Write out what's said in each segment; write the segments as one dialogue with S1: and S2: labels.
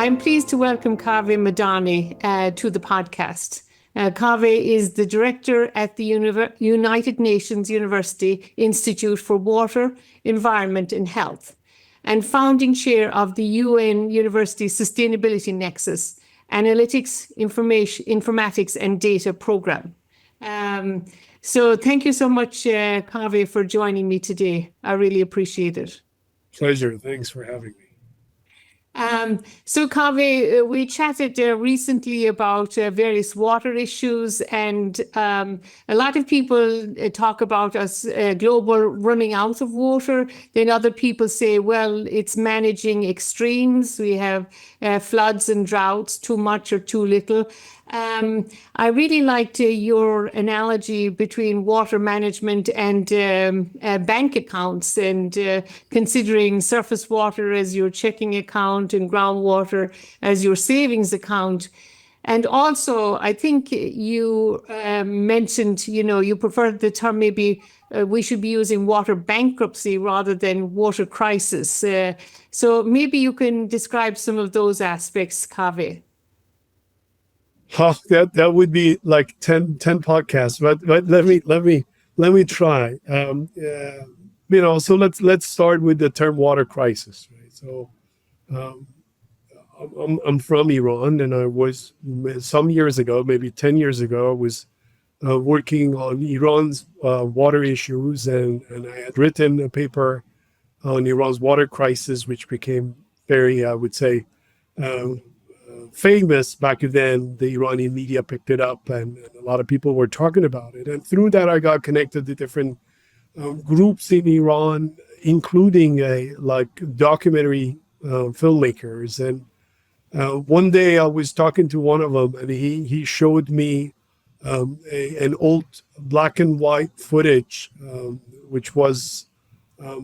S1: I'm pleased to welcome Kaveh Madani to the podcast. Kaveh is the director at the United Nations University Institute for Water, Environment and Health, and founding chair of the UN University Sustainability Nexus, Analytics, Informatics and Data Program. So thank you so much, Kaveh, for joining me today. I really appreciate it.
S2: Pleasure. Thanks for having me.
S1: So Kaveh, we chatted recently about various water issues, and a lot of people talk about us global running out of water. Then other people say, well, it's managing extremes. We have floods and droughts, too much or too little. I really liked your analogy between water management and bank accounts, and considering surface water as your checking account and groundwater as your savings account. And also, I think you mentioned, you preferred the term maybe we should be using water bankruptcy rather than water crisis. So maybe you can describe some of those aspects, Kaveh.
S2: That would be like 10 podcasts, but let me try. So let's start with the term water crisis. Right? So I'm from Iran, and I was some years ago, maybe 10 years ago, I was working on Iran's water issues, and I had written a paper on Iran's water crisis, which became very, I would say, famous back then. The Iranian media picked it up, and a lot of people were talking about it. And through that, I got connected to different groups in Iran, including documentary filmmakers. And one day I was talking to one of them, and he showed me an old black and white footage, which was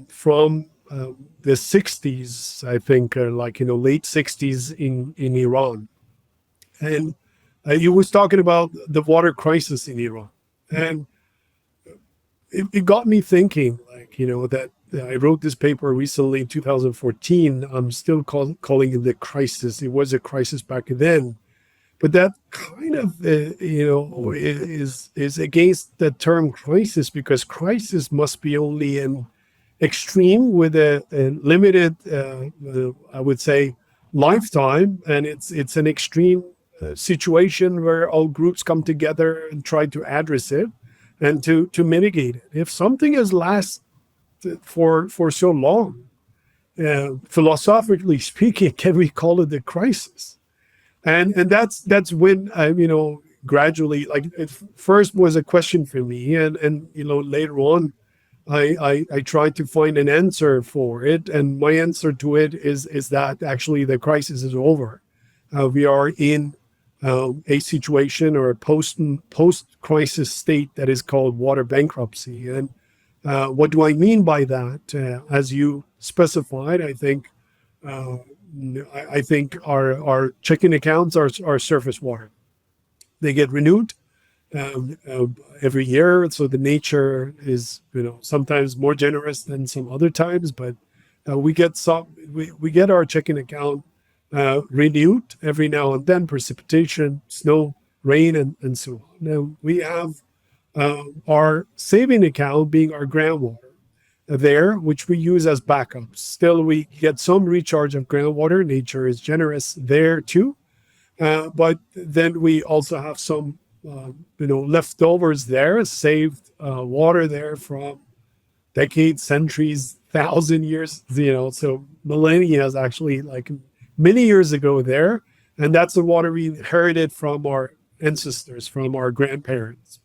S2: from the 60s, I think, late 60s in Iran. And he was talking about the water crisis in Iran. And it got me thinking, that I wrote this paper recently in 2014. I'm still calling it the crisis. It was a crisis back then. But that kind of, is against the term crisis, because crisis must be only an extreme with a limited, I would say, lifetime, and it's an extreme situation where all groups come together and try to address it and to mitigate it. If something has lasted for so long, philosophically speaking, can we call it a crisis? And that's when gradually, it first was a question for me, and later on, I tried to find an answer for it, and my answer to it is that actually the crisis is over. We are in a situation or a post-crisis state that is called water bankruptcy. And what do I mean by that? As you specified, I think our checking accounts are surface water. They get renewed every year, so the nature is sometimes more generous than some other times, but we get our checking account renewed every now and then. Precipitation, snow, rain, and so on. Now we have our saving account being our groundwater there, which we use as backups. Still, we get some recharge of groundwater. Nature is generous there too, but then we also have some leftovers there, saved water there from decades, centuries, 1,000 years, so millennia is actually like many years ago there. And that's the water we inherited from our ancestors, from our grandparents.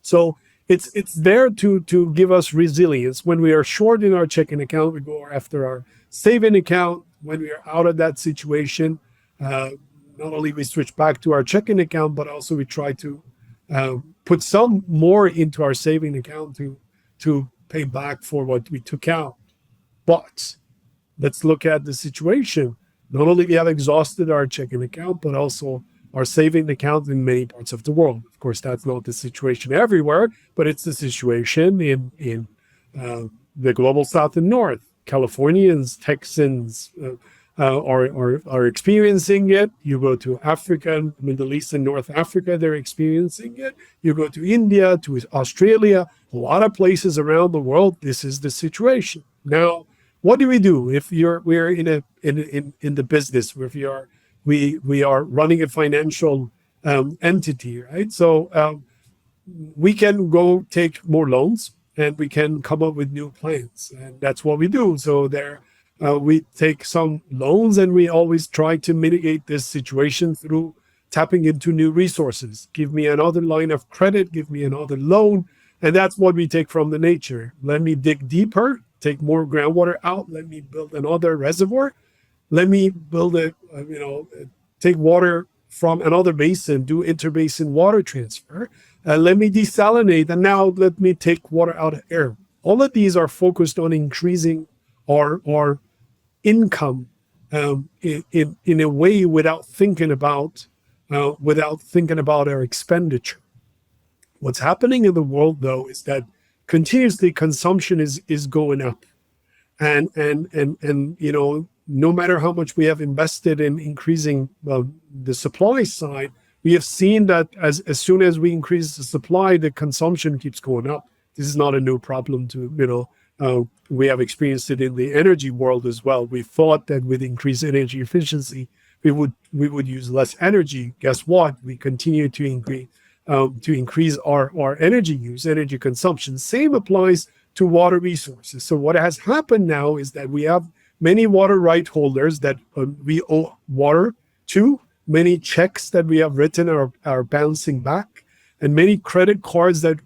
S2: So it's there to give us resilience. When we are short in our checking account, we go after our saving account. When we are out of that situation, not only we switch back to our checking account, but also we try to put some more into our saving account to pay back for what we took out. But let's look at the situation. Not only we have exhausted our checking account, but also our saving account in many parts of the world. Of course, that's not the situation everywhere, but it's the situation in the global South and North. Californians, Texans, are experiencing it. You go to Africa, Middle East, and North Africa, they're experiencing it. You go to India, to Australia, a lot of places around the world. This is the situation. Now, what do we do if we're in the business? If we are running a financial entity, right? So we can go take more loans and we can come up with new plans, and that's what we do. So we take some loans and we always try to mitigate this situation through tapping into new resources. Give me another line of credit, give me another loan, and that's what we take from the nature. Let me dig deeper, take more groundwater out, let me build another reservoir, let me build take water from another basin, do interbasin water transfer, let me desalinate, and now let me take water out of air. All of these are focused on increasing our income in a way without thinking about our expenditure. What's happening in the world, though, is that continuously consumption is going up, and no matter how much we have invested in increasing the supply side, we have seen that as soon as we increase the supply, the consumption keeps going up. This is not a new problem we have experienced it in the energy world as well. We thought that with increased energy efficiency, we would use less energy. Guess what? We continue to increase our energy use, energy consumption. Same applies to water resources. So what has happened now is that we have many water right holders that we owe water to, many checks that we have written are bouncing back, and many credit cards that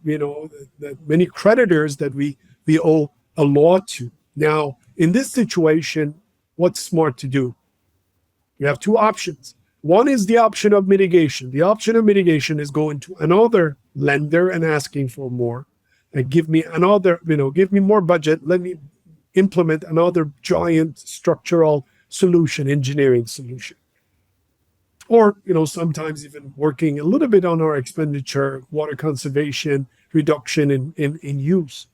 S2: many creditors that we owe a lot to. Now, in this situation, what's smart to do? You have two options. One is the option of mitigation. The option of mitigation is going to another lender and asking for more, and give me more budget. Let me implement another giant structural solution, engineering solution. Or, sometimes even working a little bit on our expenditure, water conservation, reduction in use.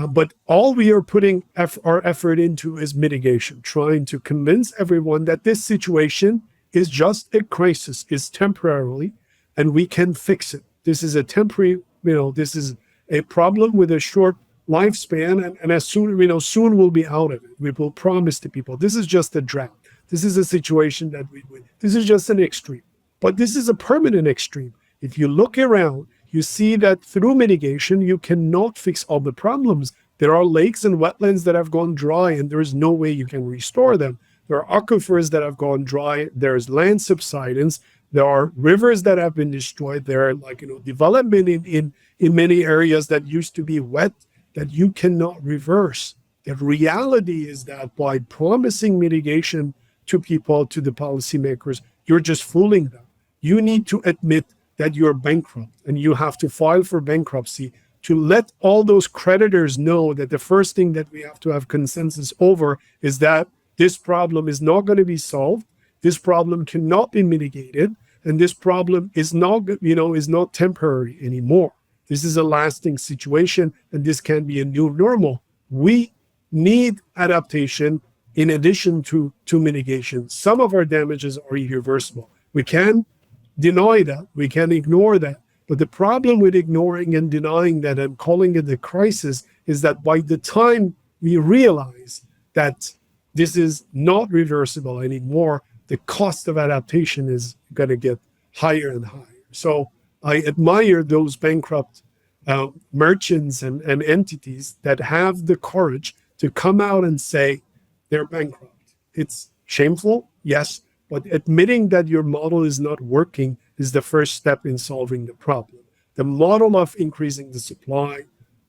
S2: But all we are putting our effort into is mitigation, trying to convince everyone that this situation is just a crisis, is temporarily, and we can fix it. This is a temporary, this is a problem with a short lifespan, and as soon we'll be out of it. We will promise to people, this is just a drought. This is a situation this is just an extreme, but this is a permanent extreme. If you look around, you see that through mitigation, you cannot fix all the problems. There are lakes and wetlands that have gone dry, and there is no way you can restore them. There are aquifers that have gone dry. There's land subsidence. There are rivers that have been destroyed. There are development in many areas that used to be wet that you cannot reverse. The reality is that by promising mitigation to people, to the policymakers, you're just fooling them. You need to admit that you're bankrupt, and you have to file for bankruptcy to let all those creditors know that the first thing that we have to have consensus over is that this problem is not going to be solved. This problem cannot be mitigated, and this problem is not temporary anymore. This is a lasting situation, and this can be a new normal. We need adaptation in addition to mitigation. Some of our damages are irreversible. We can deny that. We can ignore that. But the problem with ignoring and denying that and calling it a crisis is that by the time we realize that this is not reversible anymore, the cost of adaptation is going to get higher and higher. So I admire those bankrupt merchants and entities that have the courage to come out and say they're bankrupt. It's shameful, yes, but admitting that your model is not working is the first step in solving the problem. The model of increasing the supply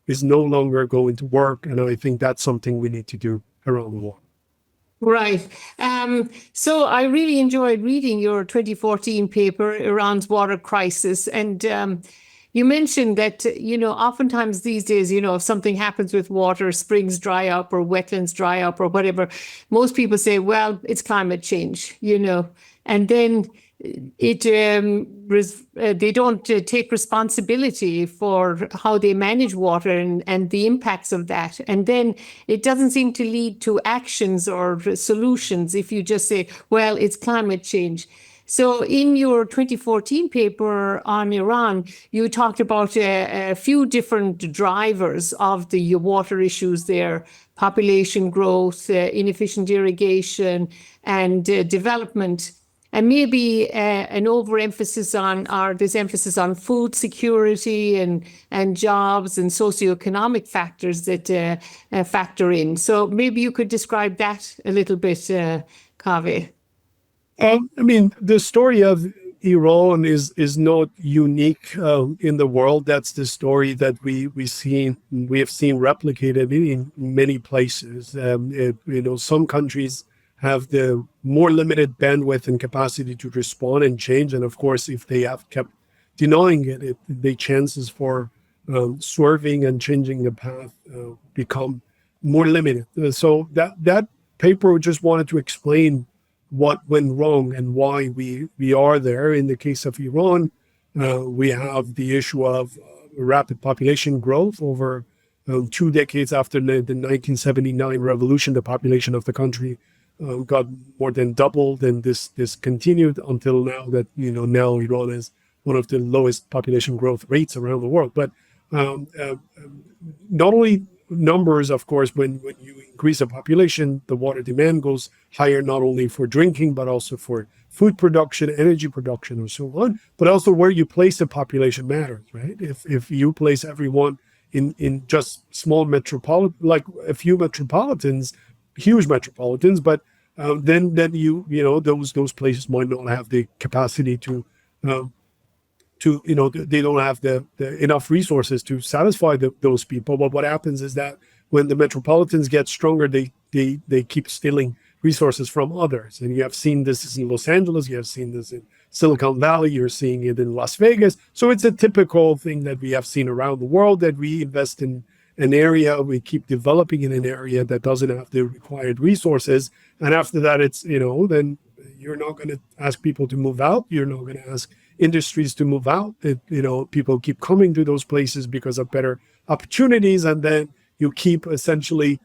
S2: is no longer going to work, and I think that's something we need to do around the world.
S1: Right. So I really enjoyed reading your 2014 paper, Iran's water crisis. And, You mentioned that, oftentimes these days, if something happens with water, springs dry up or wetlands dry up or whatever, most people say, well, it's climate change, and then they don't take responsibility for how they manage water and the impacts of that. And then it doesn't seem to lead to actions or solutions if you just say, well, it's climate change. So in your 2014 paper on Iran, you talked about a few different drivers of the water issues there: population growth, inefficient irrigation, and development. And maybe an overemphasis on, or this emphasis on food security and jobs and socioeconomic factors that factor in. So maybe you could describe that a little bit, Kaveh.
S2: The story of Iran is not unique in the world. That's the story that we have seen replicated in many places. Some countries have the more limited bandwidth and capacity to respond and change, and of course, if they have kept denying it, the chances for swerving and changing the path become more limited. So that paper just wanted to explain what went wrong and why we are there. In the case of Iran, we have the issue of rapid population growth. Over 2 decades after the 1979 revolution, the population of the country got more than doubled, and this continued until now. That now Iran is one of the lowest population growth rates around the world. But not only numbers, of course, when you increase the population, the water demand goes higher, not only for drinking, but also for food production, energy production, and so on. But also where you place the population matters, right? If you place everyone in just small like a few metropolitans, huge metropolitans, but then those places might not have the capacity to they don't have the enough resources to satisfy those people. But what happens is that when the metropolitans get stronger, they keep stealing resources from others. And you have seen this in Los Angeles, you have seen this in Silicon Valley, you're seeing it in Las Vegas. So it's a typical thing that we have seen around the world, that we invest in an area, we keep developing in an area that doesn't have the required resources. And after that, it's, then you're not going to ask people to move out. You're not going to ask industries to move out. People keep coming to those places because of better opportunities. And then you keep essentially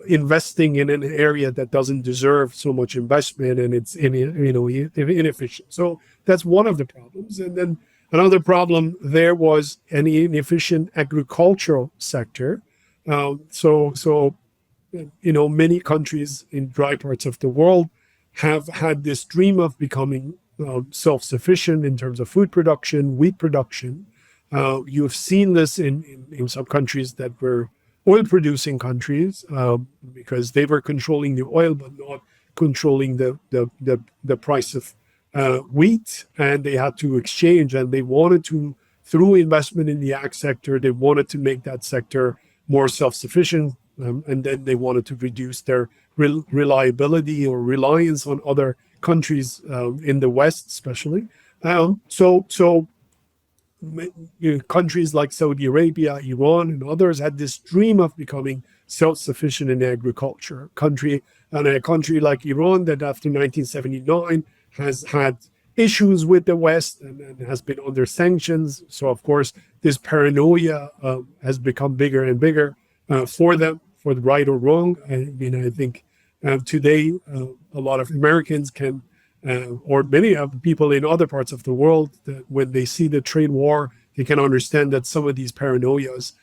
S2: investing in an area that doesn't deserve so much investment, and it's inefficient. So that's one of the problems. And then another problem there was an inefficient agricultural sector. Many countries in dry parts of the world have had this dream of becoming self-sufficient in terms of food production, wheat production. You've seen this in some countries that were oil-producing countries because they were controlling the oil but not controlling the price of wheat, and they had to exchange, and they wanted to, through investment in the ag sector, they wanted to make that sector more self-sufficient, and then they wanted to reduce their reliability or reliance on other countries in the West, especially. Countries like Saudi Arabia, Iran, and others had this dream of becoming self-sufficient in agriculture. A country like Iran that after 1979 has had issues with the West and has been under sanctions. So, of course, this paranoia has become bigger and bigger for them, for the right or wrong. I think today a lot of Americans can, or many of the people in other parts of the world, that when they see the trade war, they can understand that some of these paranoias,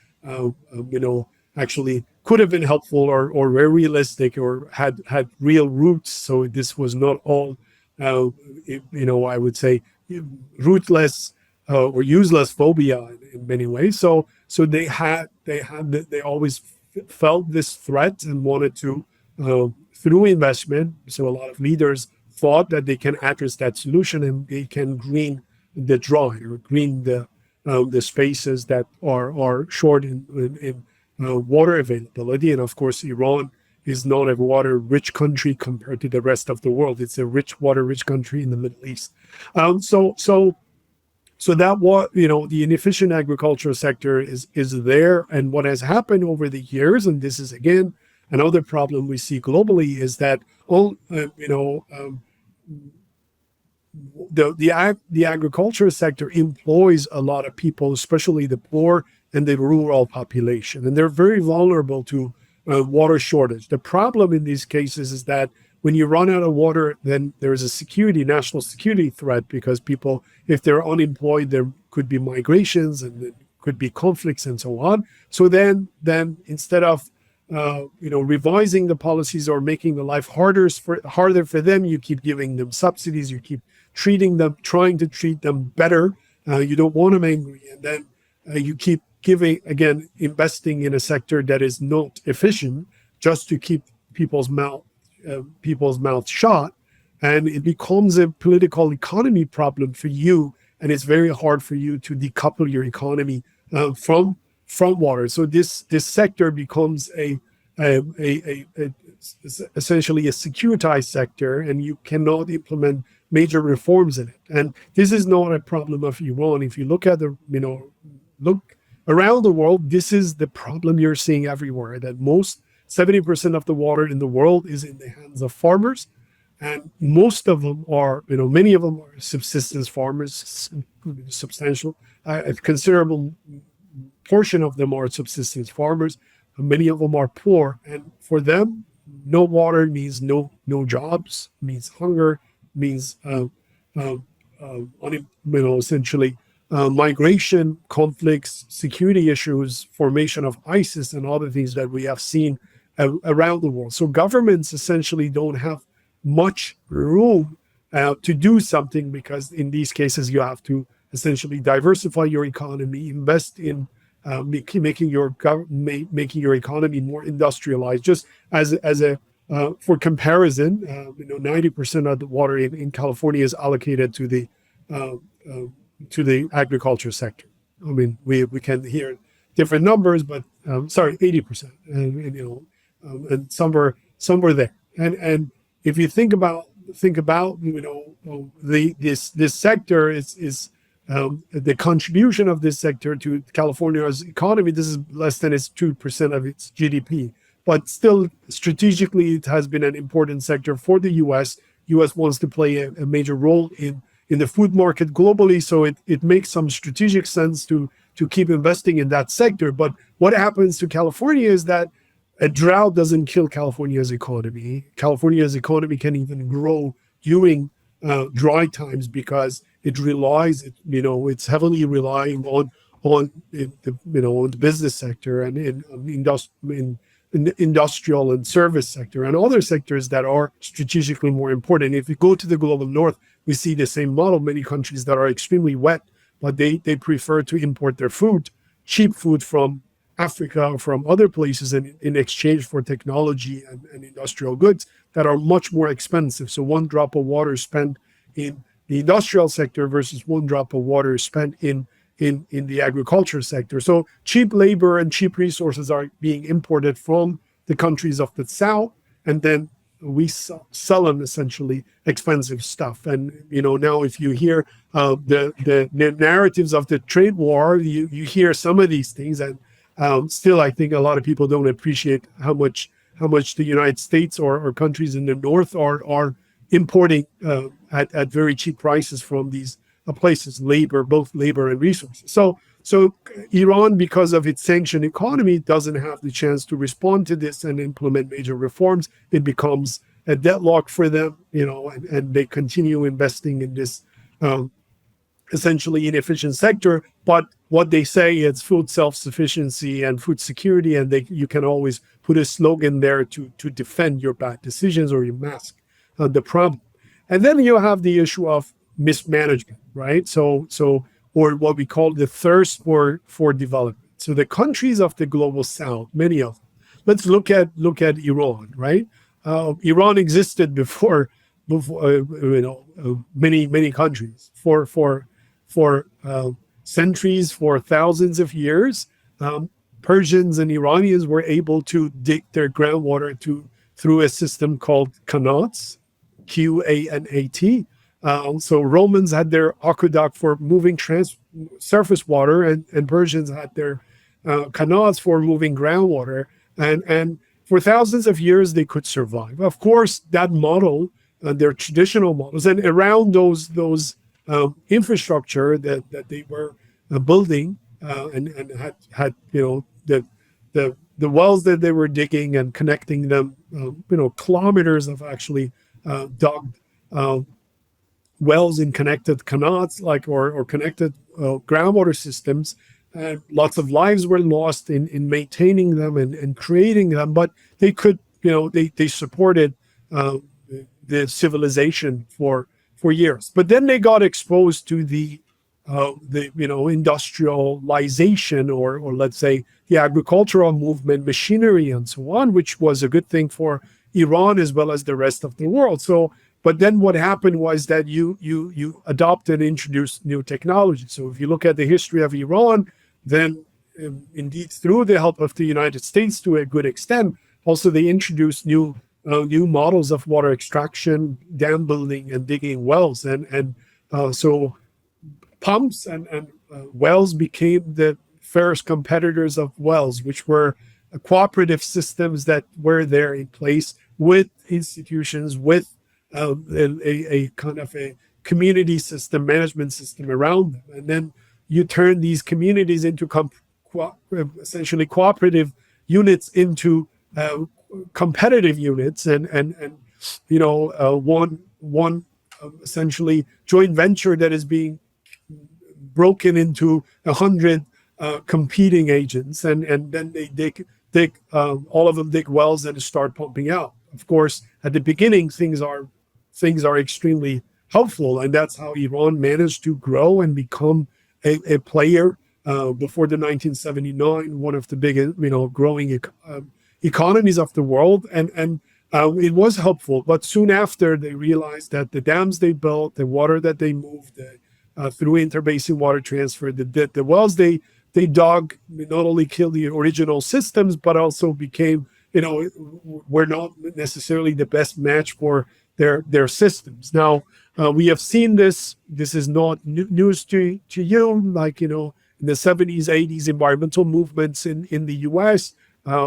S2: actually could have been helpful or were realistic or had real roots. So this was not all, I would say, rootless or useless phobia in many ways. So they always felt this threat and wanted to, through investment. So a lot of leaders thought that they can address that solution and they can green the dry or green the spaces that are short in water availability. And of course, Iran is not a water-rich country compared to the rest of the world. It's a water-rich country in the Middle East. So So that what the inefficient agricultural sector is there, and what has happened over the years, and this is again another problem we see globally, is that the agricultural sector employs a lot of people, especially the poor and the rural population, and they're very vulnerable to water shortage. The problem in these cases is that when you run out of water, then there is a national security threat, because people, if they're unemployed, there could be migrations and there could be conflicts and so on. So then instead of revising the policies or making the life harder for them, you keep giving them subsidies, you keep trying to treat them better. You don't want them angry, and then you keep investing in a sector that is not efficient, just to keep people's mouths shut, and it becomes a political economy problem for you, and it's very hard for you to decouple your economy from water. So this sector becomes essentially a securitized sector, and you cannot implement major reforms in it. And this is not a problem of Iran. If you look around the world, this is the problem you're seeing everywhere, that 70% of the water in the world is in the hands of farmers. And most of them are, many of them are subsistence farmers, substantial, a considerable portion of them are subsistence farmers. Many of them are poor. And for them, no water means no jobs, means hunger, means essentially migration, conflicts, security issues, formation of ISIS, and other things that we have seen around the world. So governments essentially don't have much room to do something, because in these cases you have to essentially diversify your economy, invest in making your economy more industrialized. Just as a for comparison, 90% of the water in California is allocated to the agriculture sector. I mean, we can hear different numbers, but 80%, and somewhere there. And if you think about this sector is the contribution of this sector to California's economy. This is less than 2% of its GDP, but still strategically it has been an important sector for the U.S. U.S. wants to play a major role in the food market globally, so it makes some strategic sense to keep investing in that sector. But what happens to California is that a drought doesn't kill California's economy. California's economy can even grow during dry times, because it relies, it's heavily relying on the business sector and in the industrial and service sector and other sectors that are strategically more important. If you go to the global north, we see the same model. Many countries that are extremely wet, but they prefer to import their food, cheap food from Africa or from other places, in exchange for technology and industrial goods that are much more expensive. So one drop of water spent in the industrial sector versus one drop of water spent in the agriculture sector. So cheap labor and cheap resources are being imported from the countries of the south, and then we sell them essentially expensive stuff. And now if you hear the narratives of the trade war, you hear some of these things, and still I think a lot of people don't appreciate how much the United States or countries in the north are importing at very cheap prices from these places, both labor and resources. So Iran, because of its sanctioned economy, doesn't have the chance to respond to this and implement major reforms. It becomes a deadlock for them, and they continue investing in this essentially inefficient sector. But what they say is food self-sufficiency and food security, and you can always put a slogan there to defend your bad decisions or you mask the problem. And then you have the issue of mismanagement, right? So or what we call the thirst for development. So the countries of the global south, many of them. Let's look at Iran, right? Iran existed before many countries for centuries, for thousands of years. Persians and Iranians were able to dig their groundwater through a system called qanats, Qanat, So Romans had their aqueduct for moving surface water, and Persians had their canals for moving groundwater. And for thousands of years, they could survive. Of course, that model, their traditional models, and around those infrastructure that they were building, and had the wells that they were digging and connecting them, kilometers of actually dug wells in connected canals, or connected groundwater systems. Lots of lives were lost in maintaining them and creating them, but they could, they supported the civilization for years. But then they got exposed to the industrialization, or let's say the agricultural movement, machinery, and so on, which was a good thing for Iran as well as the rest of the world. So, but then what happened was that you adopt and introduce new technology. So if you look at the history of Iran, then indeed through the help of the United States to a good extent, also they introduced new models of water extraction, dam building, and digging wells, and so pumps and wells became the first competitors of wells, which were cooperative systems that were there in place with institutions, with a kind of a community system, management system around them. And then you turn these communities into essentially cooperative units into competitive units, and one essentially joint venture that is being broken into 100 competing agents, and then they dig all of them dig wells and start pumping out. Of course, at the beginning, things are extremely helpful, and that's how Iran managed to grow and become a player before the 1979, one of the biggest, growing economies of the world, and it was helpful. But soon after, they realized that the dams they built, the water that they moved through interbasin water transfer, the wells they dug, not only killed the original systems, but also became, were not necessarily the best match for their systems. Now, we have seen this. This is not news to you. Like, in the 70s, 80s, environmental movements in the US, a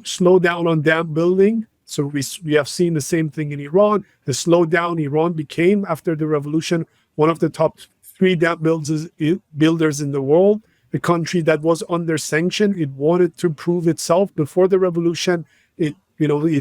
S2: slowdown on dam building. So we have seen the same thing in Iran. The slowdown, Iran became, after the revolution, one of the top 3 dam builders in the world. A country that was under sanction. It wanted to prove itself before the revolution. It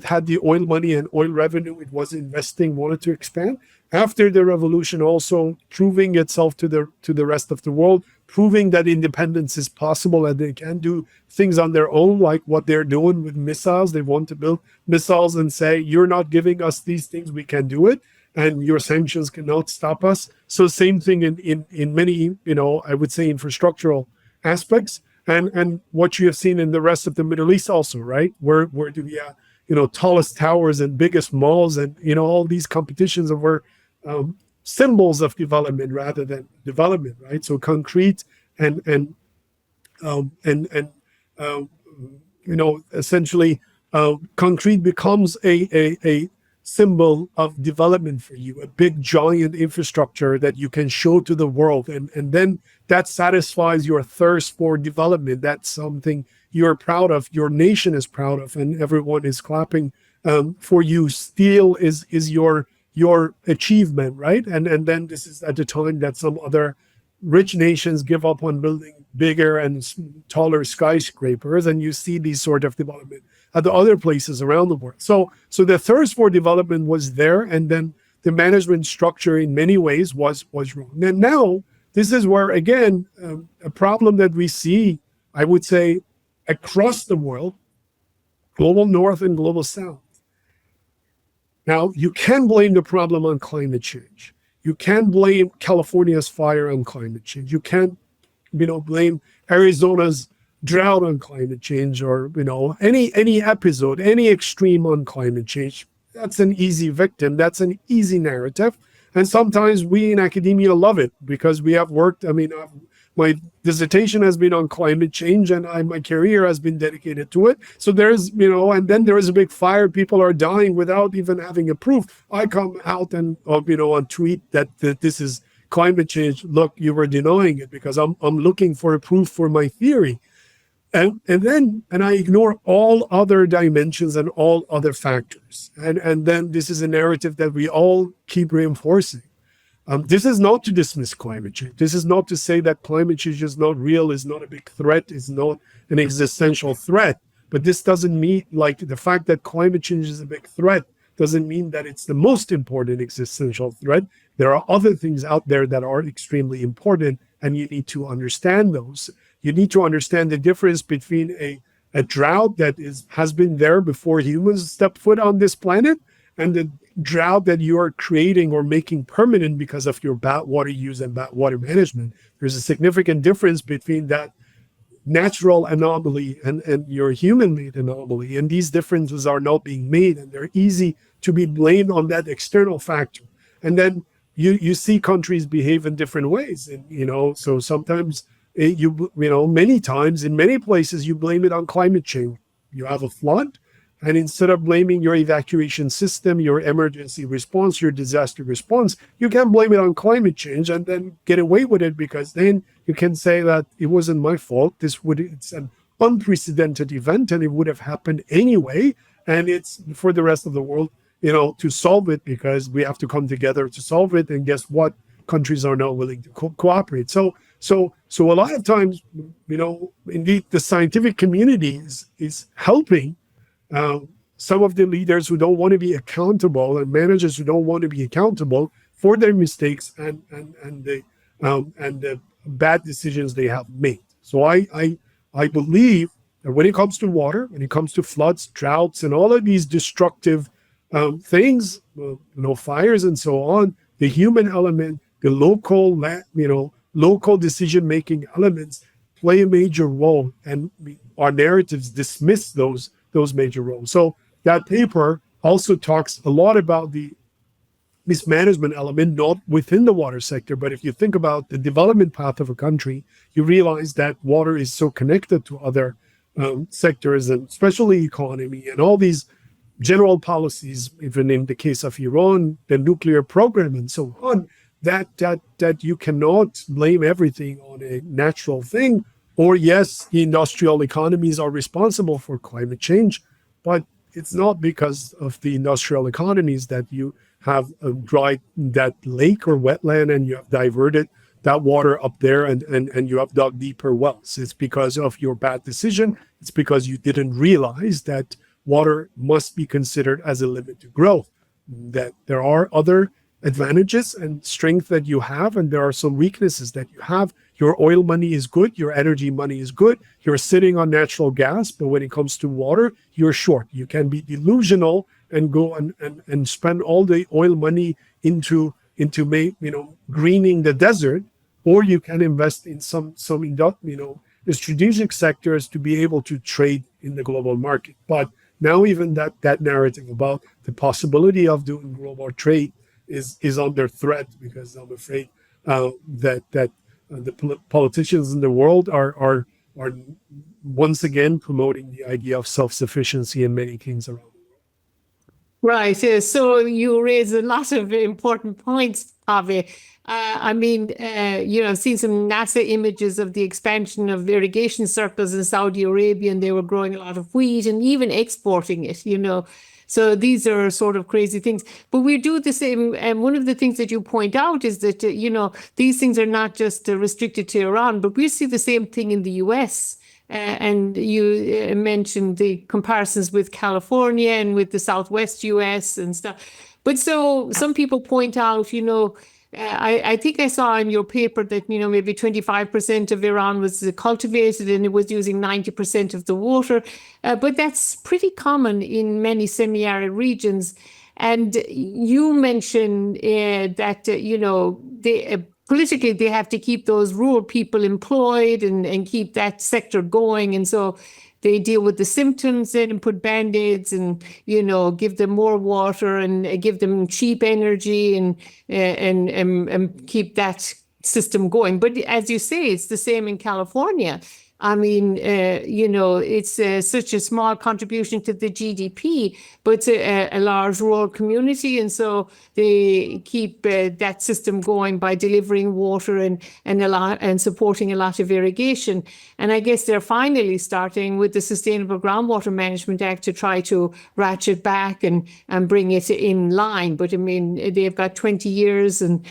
S2: had the oil money and oil revenue. It was investing, wanted to expand. After the revolution, also proving itself to the rest of the world, proving that independence is possible and they can do things on their own, like what they're doing with missiles. They want to build missiles and say, you're not giving us these things, we can do it, and your sanctions cannot stop us. So same thing in many, I would say, infrastructural aspects, and what you have seen in the rest of the Middle East also, right? Where do we have, tallest towers and biggest malls, and all these competitions were symbols of development rather than development, right? So concrete and essentially concrete becomes a symbol of development for you, a big giant infrastructure that you can show to the world, and then that satisfies your thirst for development. That's something you're proud of, your nation is proud of, and everyone is clapping for you. Steel is your achievement, right? And then this is at the time that some other rich nations give up on building bigger and taller skyscrapers, and you see these sort of development at the other places around the world. So the thirst for development was there, and then the management structure in many ways was wrong. And now this is where, again, a problem that we see, I would say, across the world, global north and global south. Now, you can blame the problem on climate change. You can blame California's fire on climate change. You can't, blame Arizona's drought on climate change, or, any episode, any extreme on climate change. That's an easy victim. That's an easy narrative. And sometimes we in academia love it because we have worked. my dissertation has been on climate change, and my career has been dedicated to it. So there's, and then there is a big fire. People are dying without even having a proof. I come out and, on tweet that this is climate change. Look, you were denying it because I'm looking for a proof for my theory. And I ignore all other dimensions and all other factors. And then this is a narrative that we all keep reinforcing. This is not to dismiss climate change. This is not to say that climate change is not real, is not a big threat, is not an existential threat. But this doesn't mean, like, the fact that climate change is a big threat doesn't mean that it's the most important existential threat. There are other things out there that are extremely important, and you need to understand those. You need to understand the difference between a drought that has been there before humans stepped foot on this planet, and the drought that you are creating or making permanent because of your bad water use and bad water management. There's a significant difference between that natural anomaly and your human-made anomaly. And these differences are not being made, and they're easy to be blamed on that external factor. And then you see countries behave in different ways. And, so sometimes many times in many places, you blame it on climate change. You have a flood, and instead of blaming your evacuation system, your emergency response, your disaster response, you can blame it on climate change and then get away with it, because then you can say that it wasn't my fault. It's an unprecedented event, and it would have happened anyway. And it's for the rest of the world, to solve it, because we have to come together to solve it. And guess what? Countries are not willing to cooperate. So a lot of times, indeed, the scientific community is helping some of the leaders who don't want to be accountable, and managers who don't want to be accountable for their mistakes and the bad decisions they have made. So I believe that when it comes to water, when it comes to floods, droughts, and all of these destructive things, fires and so on, the human element, the local decision-making elements play a major role, and our narratives dismiss those major roles. So that paper also talks a lot about the mismanagement element, not within the water sector, but if you think about the development path of a country, you realize that water is so connected to other sectors, and especially economy and all these general policies, even in the case of Iran, the nuclear program and so on, that you cannot blame everything on a natural thing. Or yes, the industrial economies are responsible for climate change, but it's not because of the industrial economies that you have dried that lake or wetland and you have diverted that water up there and you have dug deeper wells. It's because of your bad decision. It's because you didn't realize that water must be considered as a limit to growth, that there are other advantages and strength that you have, and there are some weaknesses that you have. Your oil money is good, your energy money is good, you're sitting on natural gas, but when it comes to water, you're short. You can be delusional and go and spend all the oil money into greening the desert, or you can invest in some the strategic sectors to be able to trade in the global market. But now even that narrative about the possibility of doing global trade is under threat, because I'm afraid that the politicians in the world are once again promoting the idea of self-sufficiency in many things around.
S1: Right. So you raise a lot of important points, Kaveh. I've seen some NASA images of the expansion of irrigation circles in Saudi Arabia, and they were growing a lot of wheat and even exporting it, So these are sort of crazy things. But we do the same. And one of the things that you point out is that, these things are not just restricted to Iran, but we see the same thing in the US. And you mentioned the comparisons with California and with the Southwest US and stuff. But so some people point out, I think I saw in your paper that, maybe 25% of Iran was cultivated and it was using 90% of the water. But that's pretty common in many semi-arid regions. And you mentioned that, politically, they have to keep those rural people employed and keep that sector going. And so they deal with the symptoms then and put Band-Aids and, give them more water and give them cheap energy and keep that system going. But as you say, it's the same in California. I mean, it's such a small contribution to the GDP, but it's a large rural community. And so they keep that system going by delivering water and supporting a lot of irrigation. And I guess they're finally starting with the Sustainable Groundwater Management Act to try to ratchet back and bring it in line. But I mean, they've got 20 years and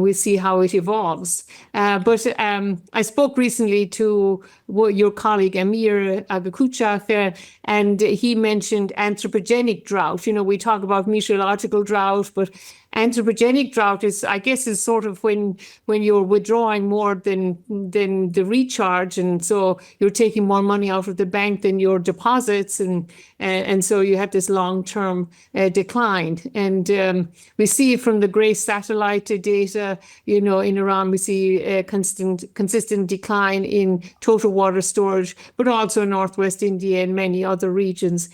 S1: we'll see how it evolves. But I spoke recently to your colleague Amir Agakuchak, and he mentioned anthropogenic drought. We talk about meteorological drought, but anthropogenic drought is sort of when you're withdrawing more than the recharge, and so you're taking more money out of the bank than your deposits, and so you have this long-term decline. And we see from the GRACE satellite data, in Iran, we see a consistent decline in total water storage, but also in Northwest India and many other regions.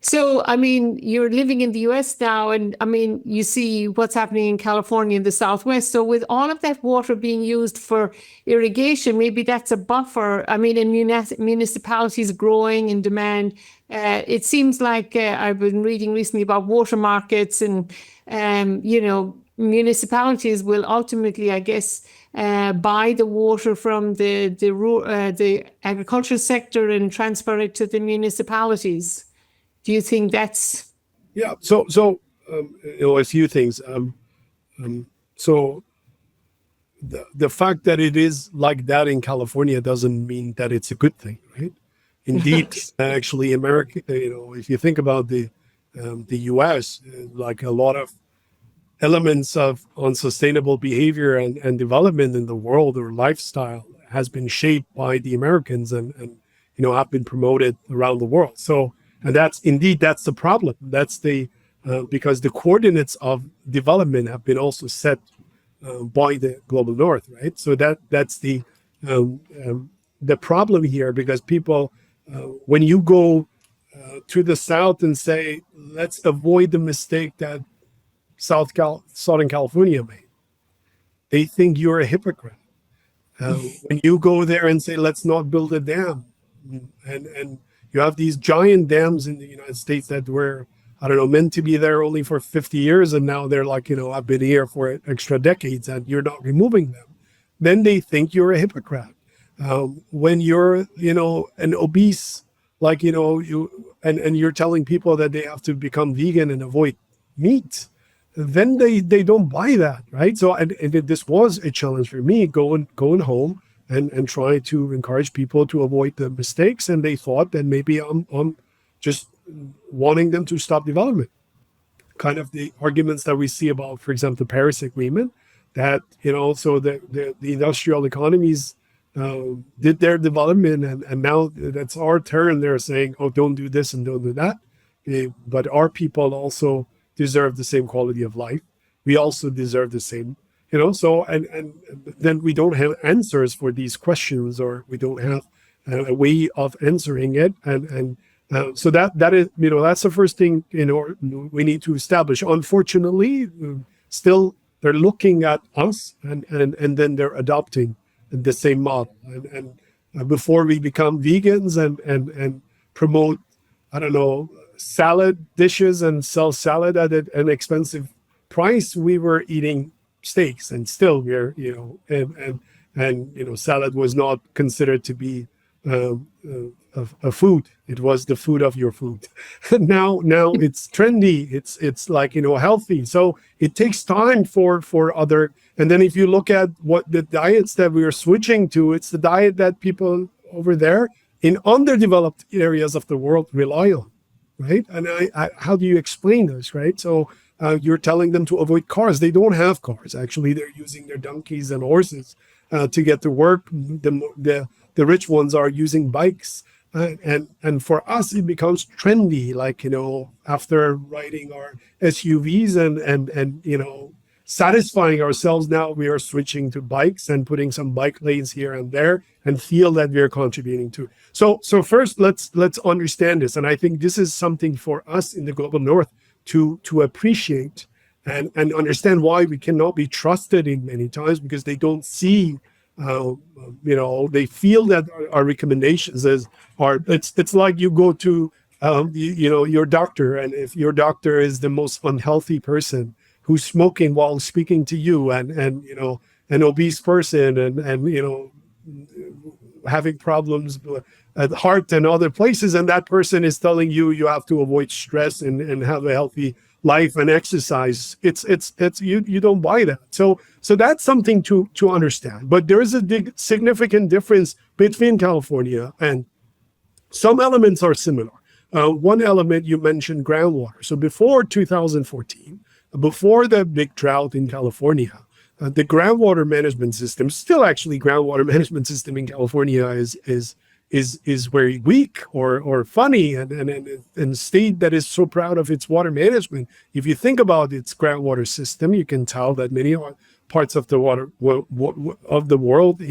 S1: So, I mean, you're living in the US now, and I mean, you see what's happening in California in the Southwest. So with all of that water being used for irrigation, maybe that's a buffer. I mean, in municipalities growing in demand, it seems like I've been reading recently about water markets and, municipalities will ultimately, I guess, buy the water from the agriculture sector and transfer it to the municipalities. Do you think that's?
S2: Yeah. So a few things. So the fact that it is like that in California doesn't mean that it's a good thing, right? Indeed, actually, America. If you think about the U.S., like a lot of elements of unsustainable behavior and development in the world or lifestyle has been shaped by the Americans and have been promoted around the world. So. And that's the problem. That's because the coordinates of development have been also set by the global north, right? So that's the problem here, because people, when you go to the south and say, let's avoid the mistake that Southern California made, they think you're a hypocrite. When you go there and say, let's not build a dam, and you have these giant dams in the United States that were, I don't know, meant to be there only for 50 years. And now they're like, I've been here for extra decades and you're not removing them. Then they think you're a hypocrite. When you're, an obese, like, and you're telling people that they have to become vegan and avoid meat, then they don't buy that, right? So, and this was a challenge for me going home and try to encourage people to avoid the mistakes. And they thought that maybe I'm just wanting them to stop development. Kind of the arguments that we see about, for example, the Paris Agreement, that, so the industrial economies did their development, and now that's our turn. They're saying, oh, don't do this and don't do that. But our people also deserve the same quality of life. We also deserve the same. So and then we don't have answers for these questions, or we don't have a way of answering it, and so that is, that's the first thing we need to establish. Unfortunately, still they're looking at us, and then they're adopting the same model, and before we become vegans and promote, I don't know, salad dishes and sell salad at an expensive price, we were eating steaks, and still we're and salad was not considered to be a food. It was the food of your food. now it's trendy, it's like healthy, so it takes time for other. And then if you look at what the diets that we are switching to, it's the diet that people over there in underdeveloped areas of the world rely on, right? And I how do you explain this, right? So you're telling them to avoid cars. They don't have cars. Actually, they're using their donkeys and horses to get to work. The rich ones are using bikes. And for us, it becomes trendy, like, after riding our SUVs and satisfying ourselves, now we are switching to bikes and putting some bike lanes here and there and feel that we're contributing to. So first, let's understand this. And I think this is something for us in the global north to appreciate and understand why we cannot be trusted in many times, because they don't see, they feel that our recommendations it's like you go to, your doctor, and if your doctor is the most unhealthy person who's smoking while speaking to you, and an obese person, and having problems at heart and other places, and that person is telling you you have to avoid stress and have a healthy life and exercise, it's you don't buy that. So that's something to understand. But there is a significant difference between California, and some elements are similar. One element you mentioned, groundwater. So before 2014, before the big drought in California, the groundwater management system, still actually groundwater management system in California is very weak or funny, and state that is so proud of its water management. If you think about its groundwater system, you can tell that many parts of the of the world,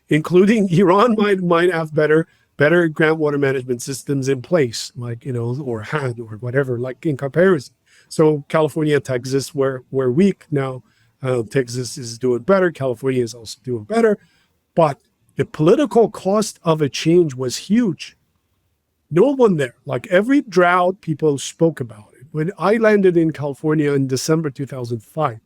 S2: including Iran, might have better groundwater management systems in place, like, or had, or whatever, like in comparison. So California, Texas were weak. Now Texas is doing better. California is also doing better. But the political cost of a change was huge. No one there, like every drought, people spoke about it. When I landed in California in December 2005,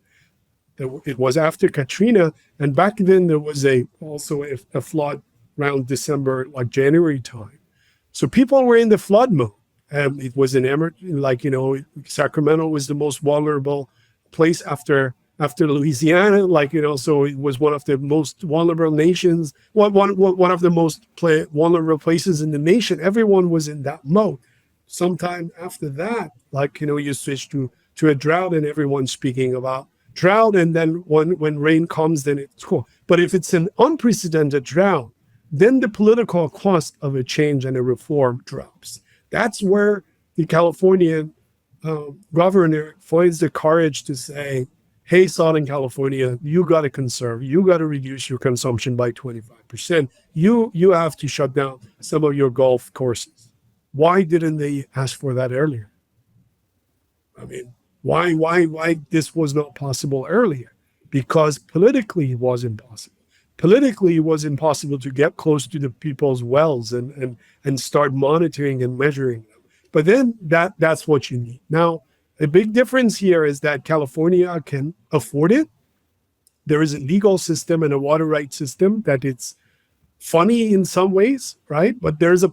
S2: it was after Katrina, and back then there was also a flood around December, like January time. So people were in the flood mode. It was an Sacramento was the most vulnerable place after Louisiana, so it was one of the most vulnerable nations, one of the most vulnerable places in the nation. Everyone was in that mode. Sometime after that, you switch to a drought, and everyone's speaking about drought, and then when rain comes, then it's cool. But if it's an unprecedented drought, then the political cost of a change and a reform drops. That's where the Californian governor finds the courage to say, hey, Southern California, you got to conserve. You got to reduce your consumption by 25%. You have to shut down some of your golf courses. Why didn't they ask for that earlier? I mean, why this was not possible earlier? Because politically it was impossible. Politically, it was impossible to get close to the people's wells and start monitoring and measuring them. But then that's what you need. Now, a big difference here is that California can afford it. There is a legal system and a water rights system that it's funny in some ways, right? But there's a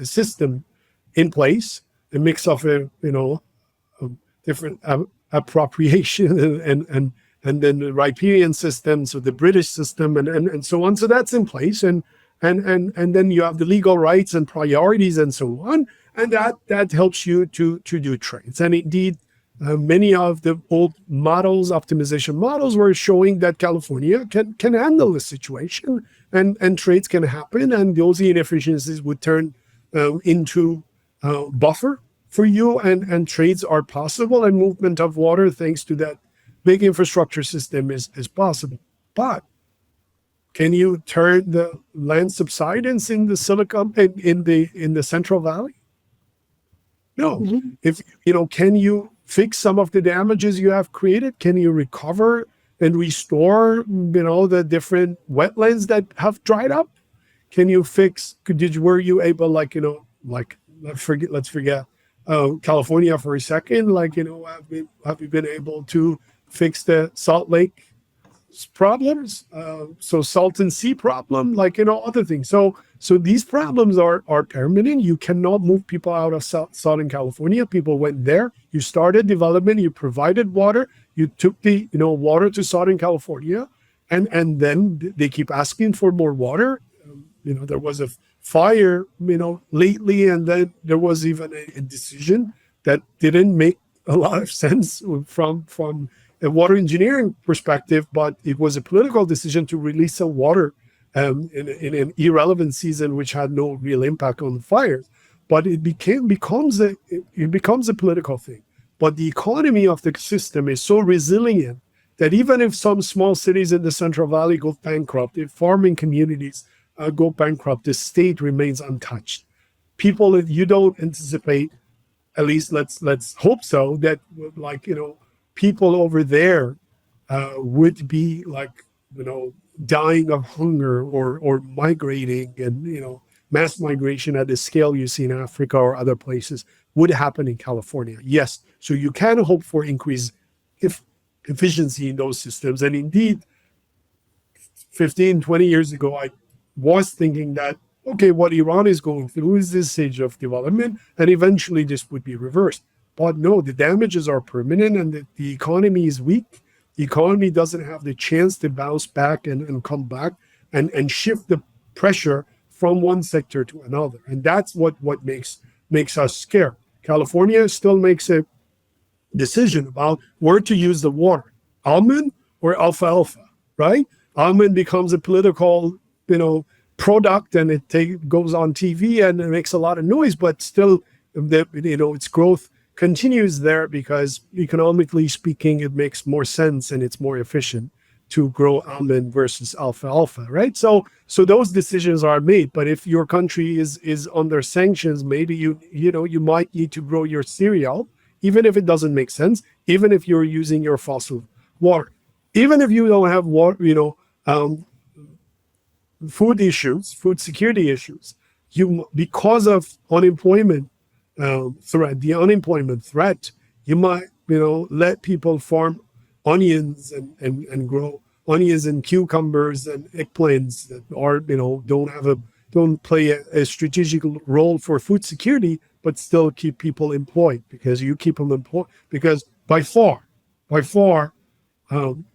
S2: system in place, a mix of different appropriation and then the riparian system, so the British system, and so on. So that's in place, and then you have the legal rights and priorities and so on, and that helps you to do trades. And indeed, many of the old models, optimization models, were showing that California can handle the situation, and trades can happen, and those inefficiencies would turn into buffer for you, and trades are possible, and movement of water, thanks to that big infrastructure system, is possible. But can you turn the land subsidence in the Silicon in the Central Valley? No. Mm-hmm. If can you fix some of the damages you have created? Can you recover and restore the different wetlands that have dried up? Can you fix? Were you able, let's forget California for a second? Have you been able to fix the Salt Lake problems, so Salton Sea problem, other things. So these problems are permanent. You cannot move people out of Southern California. People went there. You started development. You provided water. You took the water to Southern California, and then they keep asking for more water. There was a fire lately, and then there was even a decision that didn't make a lot of sense from a water engineering perspective, but it was a political decision to release some water in an irrelevant season, which had no real impact on the fires. But it becomes a political thing. But the economy of the system is so resilient that even if some small cities in the Central Valley go bankrupt, if farming communities go bankrupt, the state remains untouched. You don't anticipate at least let's hope so, that like, people over there would be like, dying of hunger or migrating, and mass migration at the scale you see in Africa or other places would happen in California. Yes, so you can hope for increased if efficiency in those systems. And indeed, 15, 20 years ago, I was thinking that, okay, what Iran is going through is this stage of development, and eventually this would be reversed. But no, the damages are permanent, and the economy is weak. The economy doesn't have the chance to bounce back and come back and shift the pressure from one sector to another. And that's what makes us scared. California still makes a decision about where to use the water, almond or alfalfa, right? Almond becomes a political, product, and goes on TV and it makes a lot of noise, but still, its growth continues there because economically speaking, it makes more sense and it's more efficient to grow almond versus alfalfa, right? So those decisions are made. But if your country is under sanctions, maybe you might need to grow your cereal, even if it doesn't make sense, even if you're using your fossil water, even if you don't have water, food issues, food security issues, because of unemployment the unemployment threat, you might, let people farm onions and grow onions and cucumbers and eggplants that are, don't play a strategic role for food security, but still keep people employed, because you keep them employed because by far, um,